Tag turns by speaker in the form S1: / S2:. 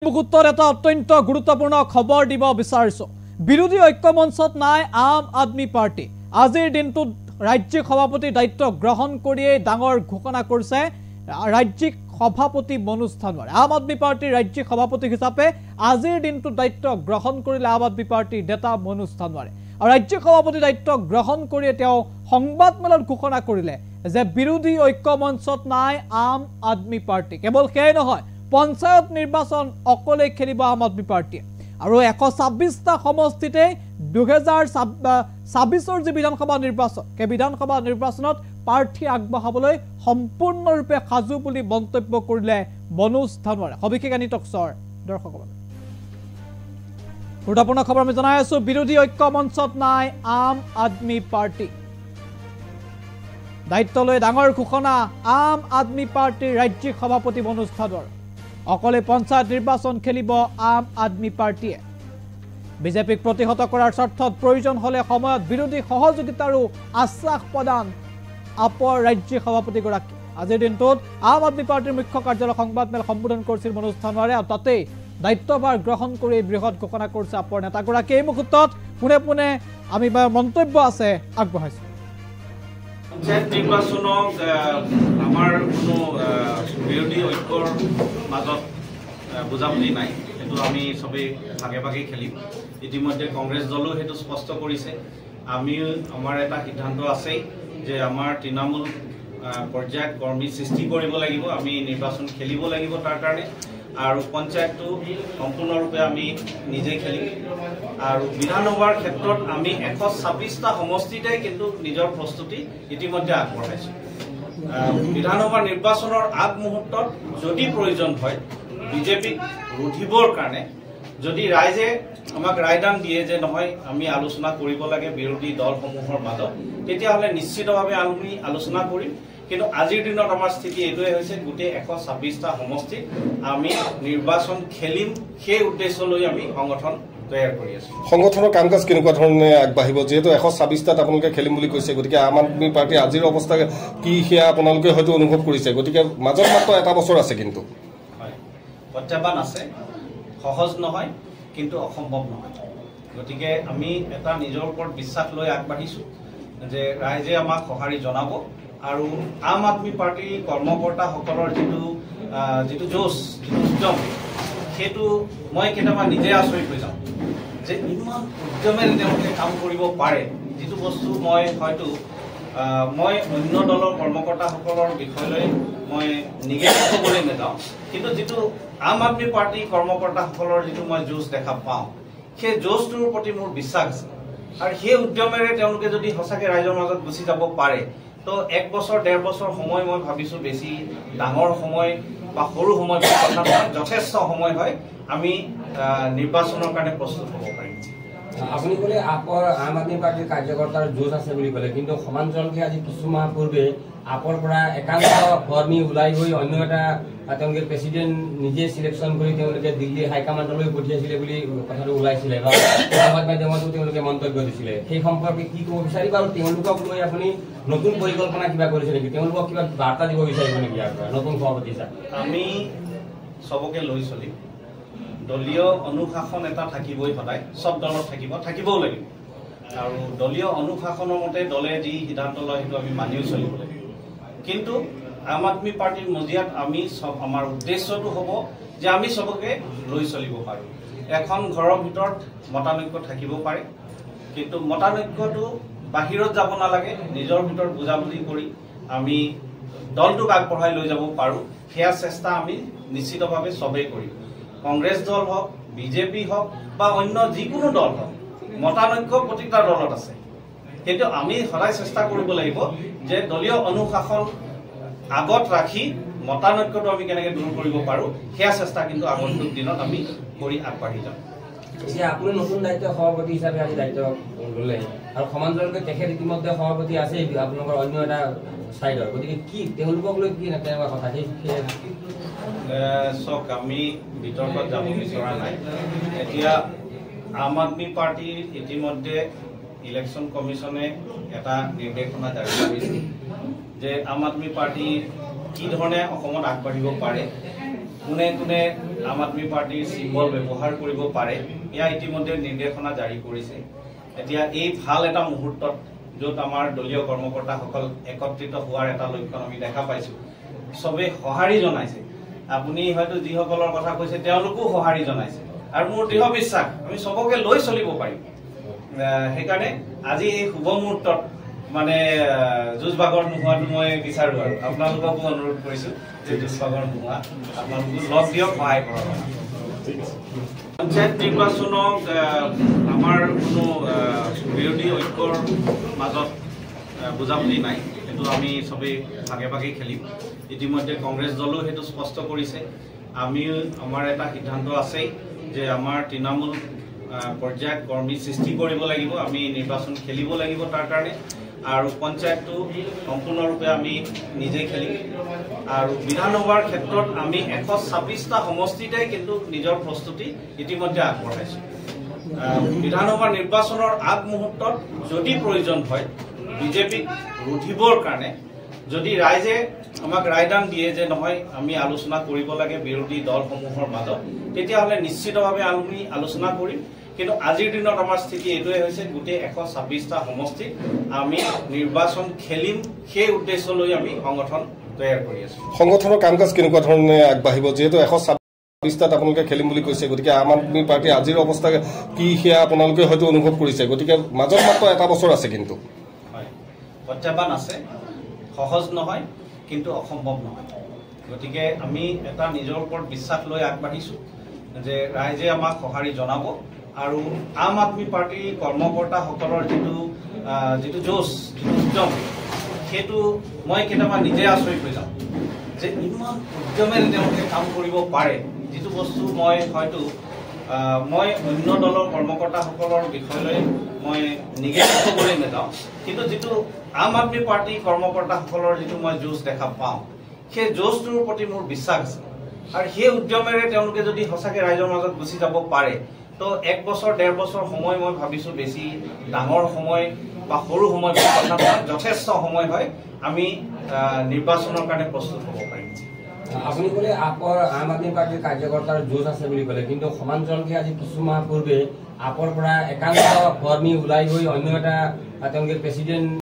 S1: মুহূৰ্তত এটা অত্যন্ত গুৰুত্বপূৰ্ণ খবৰ দিব বিচাৰিছো। বিৰোধী ঐক্যমঞ্চত নাই আম আদমি পাৰ্টি। আজিৰ দিনটোত ৰাজ্যিক সভাপতিৰ দায়িত্ব গ্ৰহণ কৰিয়ে ডাঙৰ ঘোষণা কৰিছে ৰাজ্যিক সভাপতি মনোজ ধানোৱাৰে। আম আদমি পাৰ্টিৰ ৰাজ্যিক সভাপতি হিচাপে আজিৰ দিনটোত দায়িত্ব গ্ৰহণ কৰিলে আম আদমি পাৰ্টিৰ নেতা মনোজ ধানোৱাৰে। আৰু ৰাজ্যিক সভাপতি দায়িত্ব গ্ৰহণ কৰিয়ে তেওঁ সংবাদমেলত ঘোষণা কৰিলে যে বিৰোধী ঐক্যমঞ্চত নাই আম আদমি পাৰ্টি। কেৱল সেয়াই নহয়, পঞ্চায়ত নিৰ্বাচন অকলে খেলিব আম আদমি পাৰ্টিয়ে। আৰু 126টা সমষ্টিতে 2026ৰ যি বিধানসভা নিৰ্বাচন, সেই বিধানসভা নিৰ্বাচনত প্ৰাৰ্থী আগবঢ়াবলৈ সম্পূৰ্ণৰূপে সাজু বুলি মন্তব্য কৰিলে মনোজ ধানোৱাৰে। সবিশেষ আনি টকছৰ দৰ্শকসকল, গুৰুত্বপূৰ্ণ খবৰ আমি জনাই আছো। বিৰোধী ঐক্য মঞ্চত নাই আম আদমি পাৰ্টি। দায়িত্ব লৈ ডাঙৰ ঘোষণা আম আদমি পাৰ্টিৰ ৰাজ্যিক সভাপতি মনোজ ধানোৱাৰে। অকলে পঞ্চায়ত নিৰ্বাচন খেলিব আম আদমি পাৰ্টিয়ে। বিজেপিক প্ৰতিহত কৰাৰ স্বাৰ্থত প্ৰয়োজন হলে সময়ত বিৰোধী সহযোগিতাৰো আশ্বাস প্ৰদান আপৰ ৰাজ্যিক সভাপতিগৰাকী। আজিৰ দিনটোত আম আদমি পাৰ্টিৰ মুখ্য কাৰ্যালয় সংবাদমেল সম্বোধন কৰিছিল মনোজ ধানোৱাৰে। আৰু তাতেই দায়িত্বভাৰ গ্ৰহণ কৰি বৃহৎ ঘোষণা কৰিছে আপৰ নেতাগৰাকী। এই মুহূৰ্তত পোনে পোনে আমি মন্তব্য আছে আগবঢ়াইছো।
S2: পঞ্চায়ত নিৰ্বাচনক আমাৰ কোনো বিৰোধী ঐক্যৰ মাজত বুজাবুজি নাই, সেইটো আমি চবেই ভাগে ভাগে খেলিম। ইতিমধ্যে কংগ্ৰেছ দলেও সেইটো স্পষ্ট কৰিছে। আমাৰ এটা সিদ্ধান্ত আছেই যে আমাৰ তৃণমূল পৰ্যায়ত কৰ্মী সৃষ্টি কৰিব লাগিব, আমি নিৰ্বাচন খেলিব লাগিব তাৰ কাৰণে। আৰু পঞ্চায়তটো সম্পূৰ্ণৰূপে আমি নিজে খেলিম। আৰু বিধানসভাৰ ক্ষেত্ৰত আমি 126টা সমষ্টিতে কিন্তু নিজৰ প্ৰস্তুতি ইতিমধ্যে আগবঢ়াইছোঁ। বিধানসভা নিৰ্বাচনৰ আগমুহূৰ্তত যদি প্ৰয়োজন হয় বিজেপিক ৰুধিবৰ কাৰণে, যদি ৰাইজে আমাক ৰায়দান দিয়ে যে নহয় আমি আলোচনা কৰিব লাগে বিৰোধী দলসমূহৰ মাজত, তেতিয়াহ'লে নিশ্চিতভাৱে আমি আলোচনা কৰিম। কিন্তু আজিৰ দিনত আমাৰ স্থিতি এইটোৱে হৈছে, গোটেই 126টা সমষ্টিত আমি নিৰ্বাচন খেলিম, সেই উদ্দেশ্য লৈ আমি সংগঠন তৈয়াৰ কৰি আছো।
S3: সংগঠনৰ কাম কাজ কেনেকুৱা ধৰণে আগবাঢ়িব? যিহেতু 126টাত আপোনালোকে খেলিম বুলি কৈছে, গতিকে আম আদমি পাৰ্টি আজিৰ অৱস্থা কি সেয়া আপোনালোকে হয়তো অনুভৱ কৰিছে। গতিকে মাজত মাত্ৰ এটা বছৰ আছে, কিন্তু
S2: হয় প্ৰত্যাহ্বান আছে, সহজ নহয় কিন্তু অসম্ভৱ নহয়। গতিকে আমি এটা নিজৰ ওপৰত বিশ্বাস লৈ আগবাঢ়িছো যে ৰাইজে আমাক সঁহাৰি জনাব। আৰু আম আদমি পাৰ্টিৰ কৰ্মকৰ্তাসকলৰ যিটো জোচ, যিটো উদ্যম, সেইটো মই কেতিয়াবা নিজে আচৰিত হৈ যাওঁ যে ইমান উদ্যমেৰে তেওঁলোকে কাম কৰিব পাৰে। যিটো বস্তু মই অন্য দলৰ কৰ্মকৰ্তাসকলৰ বিষয়লৈ মই নিগেটিভ ক'বলৈ নাযাওঁ, কিন্তু যিটো আম আদমি পাৰ্টিৰ কৰ্মকৰ্তাসকলৰ যিটো মই জোচ দেখা পাওঁ, সেই জোচটোৰ প্ৰতি মোৰ বিশ্বাস আছে। আৰু সেই উদ্যমেৰে তেওঁলোকে যদি সঁচাকৈ ৰাইজৰ মাজত গুচি যাব পাৰে, তো 1 বছৰ 1.5 বছৰ সময় মই ভাবিছোঁ বেছি ডাঙৰ সময় বা সৰু সময় কথা নহয়, যথেষ্ট সময় হয়। আমি নিৰ্বাচনৰ কাৰণে প্ৰস্তুত হ'ব পাৰিম।
S4: আপুনি ক'লে আপৰ আম আদমি পাৰ্টিৰ কাৰ্যকৰ্তাৰ জোচ আছে বুলি ক'লে, কিন্তু সমান্তৰালকৈ আজি কিছুমাহ পূৰ্বে আপৰ পৰা একাংশ কৰ্মী ওলাই গৈ অন্য এটা তেওঁলোকে প্ৰেচিডেণ্ট নিজে চিলেকশ্যন কৰি তেওঁলোকে দিল্লী হাইকমাণ্ডলৈ পঠিয়াইছিলে বুলি কথাটো ওলাইছিলে বা সংবাদ মাধ্যমতো তেওঁলোকে মন্তব্য দিছিলে। সেই সম্পৰ্কে কি ক'ব বিচাৰিব? আৰু তেওঁলোকক লৈ আপুনি নতুন পৰিকল্পনা কিবা কৰিছে নেকি? তেওঁলোকক কিবা বাৰ্তা দিব বিচাৰিব নেকি ইয়াৰ পৰা নতুন সভাপতি হিচাপে?
S2: আমি চবকে লৈ চলিম। দলীয় অনুশাসন এটা থাকিবই, সদায় চব দলত থাকিবও লাগিব। আৰু দলীয় অনুশাসনৰ মতে দলে যি সিদ্ধান্ত লয় সেইটো আমি মানিও চলিব লাগিব। কিন্তু আম আদমি পাৰ্টিৰ মজিয়াত আমাৰ উদ্দেশ্যটো হ'ব যে আমি চবকে লৈ চলিব পাৰোঁ। এখন ঘৰৰ ভিতৰত মতানৈক্য থাকিব পাৰে, কিন্তু মতানৈক্যটো বাহিৰত যাব নালাগে। নিজৰ ভিতৰত বুজাবুজি কৰি আমি দলটোক আগবঢ়াই লৈ যাব পাৰোঁ, সেয়া চেষ্টা আমি নিশ্চিতভাৱে চবেই কৰিম। কংগ্ৰেছ দল হওক, বিজেপি হওক বা অন্য যিকোনো দল হওক, মতানৈক্য প্ৰতিটা দলত আছে। কিন্তু আমি সদায় চেষ্টা কৰিব লাগিব যে দলীয় অনুশাসন আগত ৰাখি মতানৈক্যটো আমি কেনেকৈ দূৰ কৰিব পাৰোঁ, সেয়া চেষ্টা কিন্তু আগন্তুক দিনত আমি কৰি আগবাঢ়ি যাম।
S4: এতিয়া আপুনি নতুন দায়িত্ব সভাপতি হিচাপে আজি দায়িত্ব ল'লে, আৰু সমান্তৰালকৈ তেখেত ইতিমধ্যে সভাপতি আছে আপোনালোকৰ অন্য এটা চাইডৰ। গতিকে কি তেওঁলোকক লৈ কি তেনেকুৱা কথা?
S2: চাওক, আমি বিতৰ্কত যাব বিচৰা নাই। এতিয়া আম আদমি পাৰ্টিৰ ইতিমধ্যে ইলেকশ্যন কমিশ্যনে এটা নিৰ্দেশনা জাৰি কৰিছে যে আম আদমি পাৰ্টি কি ধৰণে অসমত আগবাঢ়িব পাৰে, কোনে কোনে আম আদমি পাৰ্টিৰ চিম্বল ব্যৱহাৰ কৰিব পাৰে এয়া ইতিমধ্যে নিৰ্দেশনা জাৰি কৰিছে। এতিয়া এই ভাল এটা মুহূৰ্তত য'ত আমাৰ দলীয় কৰ্মকৰ্তাসকল একত্ৰিত হোৱাৰ এটা লক্ষণ আমি দেখা পাইছোঁ, চবেই সঁহাৰি জনাইছে। আপুনি হয়তো যিসকলৰ কথা কৈছে তেওঁলোকো সঁহাৰি জনাইছে আৰু মোৰ দৃঢ় বিশ্বাস আমি চবকে লৈ চলিব পাৰিম। সেইকাৰণে আজি এই শুভ মুহূৰ্তত মানে যুঁজ বাগৰ নোহোৱাটো মই বিচাৰোঁ আৰু আপোনালোককো অনুৰোধ কৰিছোঁ যে যুঁজ বাগৰ নোহোৱা আপোনালোকো লগ দিয়ক, সহায় কৰক। পঞ্চায়ত নিৰ্বাচনক আমাৰ কোনো বিৰোধী ঐক্যৰ মাজত বুজাবুজি নাই, সেইটো আমি চবেই ভাগে ভাগে খেলিম। ইতিমধ্যে কংগ্ৰেছ দলেও সেইটো স্পষ্ট কৰিছে। আমাৰ এটা সিদ্ধান্ত আছেই যে আমাৰ তৃণমূল পৰ্যায়ত কৰ্মী সৃষ্টি কৰিব লাগিব, আমি নিৰ্বাচন খেলিব লাগিব তাৰ কাৰণে, আৰু পঞ্চায়তটো সম্পূৰ্ণৰূপে আমি নিজে খেলিম। আৰু বিধানসভাৰ ক্ষেত্ৰত আমি 126টা সমষ্টিতে কিন্তু নিজৰ প্ৰস্তুতি ইতিমধ্যে আগবঢ়াইছোঁ। বিধানসভা নিৰ্বাচনৰ আগমুহূৰ্তত যদি প্ৰয়োজন হয় বিজেপিক ৰুধিবৰ কাৰণে, যদি ৰাইজে আমাক ৰায়দান দিয়ে যে নহয় আমি আলোচনা কৰিব লাগে বিৰোধী দলসমূহৰ মাজত, তেতিয়াহ'লে নিশ্চিতভাৱে আমি আলোচনা কৰিম। কিন্তু আজিৰ দিনত আমাৰ স্থিতি এইটোৱে হৈছে গোটেই 126টা সমষ্টিত আমি নিৰ্বাচন খেলিম, সেই উদ্দেশ্য লৈ আমি সংগঠন তৈয়াৰ কৰি আছোঁ।
S3: সংগঠনৰ কাম কাজ কেনেকুৱা ধৰণে আগবাঢ়িব? যিহেতু 126টাত আপোনালোকে খেলিম বুলি কৈছে, গতিকে আম আদমি পাৰ্টিৰ আজিৰ অৱস্থা কি সেয়া আপোনালোকে হয়তো অনুভৱ কৰিছে, গতিকে মাজত মাত্ৰ এটা বছৰ আছে। কিন্তু
S2: হয়, প্ৰত্যাহ্বান আছে, সহজ নহয় কিন্তু অসম্ভৱ নহয়। গতিকে আমি এটা নিজৰ ওপৰত বিশ্বাস লৈ আগবাঢ়িছোঁ যে ৰাইজে আমাক সঁহাৰি জনাব, আৰু আম আদমি পাৰ্টিৰ কৰ্মকৰ্তাসকলৰ যিটো জোচ, যিটো উদ্যম, সেইটো মই কেতিয়াবা নিজে আচৰিত হৈ যাওঁ যে ইমান উদ্যমেৰে তেওঁলোকে কাম কৰিব পাৰে, যিটো বস্তু মই হয়তো অন্য দলৰ কৰ্মকৰ্তাসকলৰ বিষয়লৈ মই নিগেটিভ ক'বলৈ নাযাওঁ, কিন্তু যিটো আম আদমি পাৰ্টি কৰ্মকৰ্তাসকলৰ যিটো মই যুঁজ দেখা পাওঁ, সেই যুঁজটোৰ প্ৰতি মোৰ বিশ্বাস আছে। আৰু সেই উদ্যমেৰে তেওঁলোকে যদি সঁচাকৈ ৰাইজৰ মাজত গুচি যাব পাৰে, তো 1 বছৰ 1.5 বছৰ সময় মই ভাবিছোঁ বেছি ডাঙৰ সময় বা সৰু সময় যথেষ্ট সময় হয়, আমি নিৰ্বাচনৰ কাৰণে প্ৰস্তুত হ'ব পাৰিম।
S4: আপুনি ক'লে আম আদমি পাৰ্টিৰ কাৰ্যকৰ্তাৰ যুঁজ আছে বুলি ক'লে, কিন্তু সমান্তৰালকৈ আজি কিছু মাহ পূৰ্বে আপৰ পৰা একাংশ কৰ্মী ওলাই গৈ অন্য এটা তেওঁলোকে প্ৰেচিডেণ্ট